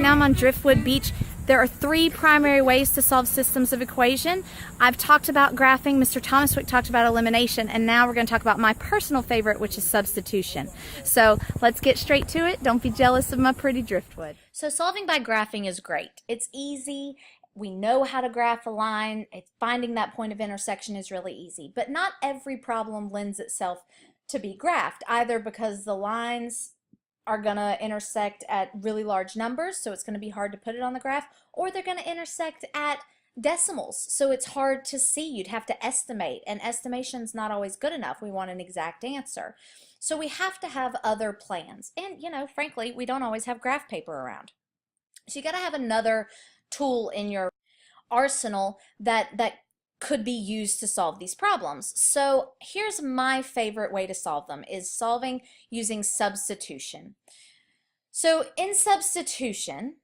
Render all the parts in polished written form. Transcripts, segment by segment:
now I'm on Driftwood Beach. There are three primary ways to solve systems of equation. I've talked about graphing, Mr. Thomas Wick talked about elimination, and now we're going to talk about my personal favorite, which is substitution. So let's get straight to it. Don't be jealous of my pretty driftwood. So solving by graphing is great. It's easy. We know how to graph a line. Finding that point of intersection is really easy. But not every problem lends itself to be graphed, either because the lines are going to intersect at really large numbers, so it's going to be hard to put it on the graph, or they're going to intersect at decimals, so it's hard to see. You'd have to estimate, and estimation's not always good enough. We want an exact answer. So we have to have other plans, and frankly, we don't always have graph paper around. So you got to have another tool in your arsenal that could be used to solve these problems. So here's my favorite way to solve them, is solving using substitution. So in substitution,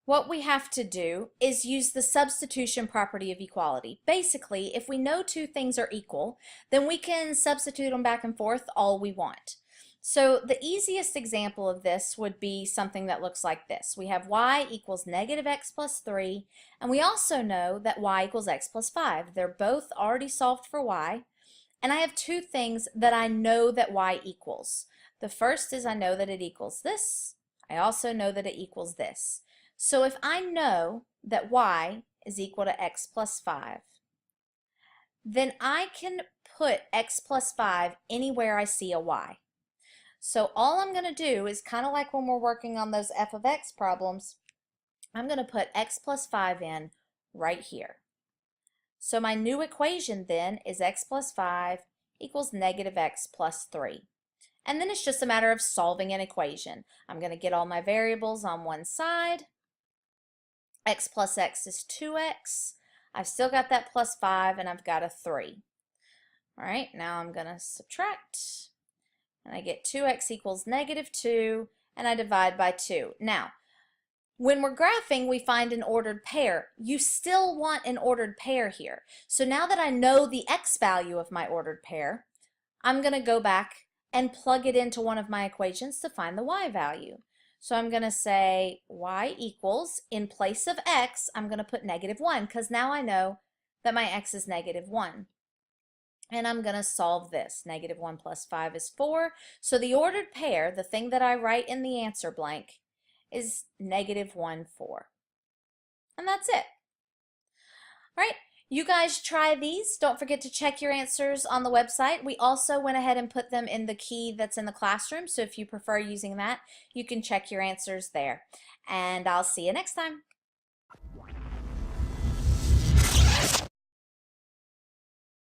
what we have to do is use the substitution property of equality. Basically, if we know two things are equal, then we can substitute them back and forth all we want. So the easiest example of this would be something that looks like this. We have y equals negative x plus 3, and we also know that y equals x plus 5. They're both already solved for y, and I have two things that I know that y equals. The first is I know that it equals this. I also know that it equals this. So if I know that y is equal to x plus 5, then I can put x plus 5 anywhere I see a y. So all I'm going to do is kind of like when we're working on those f of x problems, I'm going to put x plus 5 in right here. So my new equation then is x plus 5 equals negative x plus 3. And then it's just a matter of solving an equation. I'm going to get all my variables on one side. X plus x is 2x. I've still got that plus 5, and I've got a 3. All right, now I'm going to subtract. And I get 2x equals negative 2, and I divide by 2. Now, when we're graphing, we find an ordered pair. You still want an ordered pair here. So now that I know the x value of my ordered pair, I'm going to go back and plug it into one of my equations to find the y value. So I'm going to say y equals, in place of x, I'm going to put negative 1, because now I know that my x is negative 1. And I'm going to solve this. Negative 1 plus 5 is 4. So the ordered pair, the thing that I write in the answer blank, is negative 1, 4. And that's it. All right, you guys try these. Don't forget to check your answers on the website. We also went ahead and put them in the key that's in the classroom. So if you prefer using that, you can check your answers there. And I'll see you next time.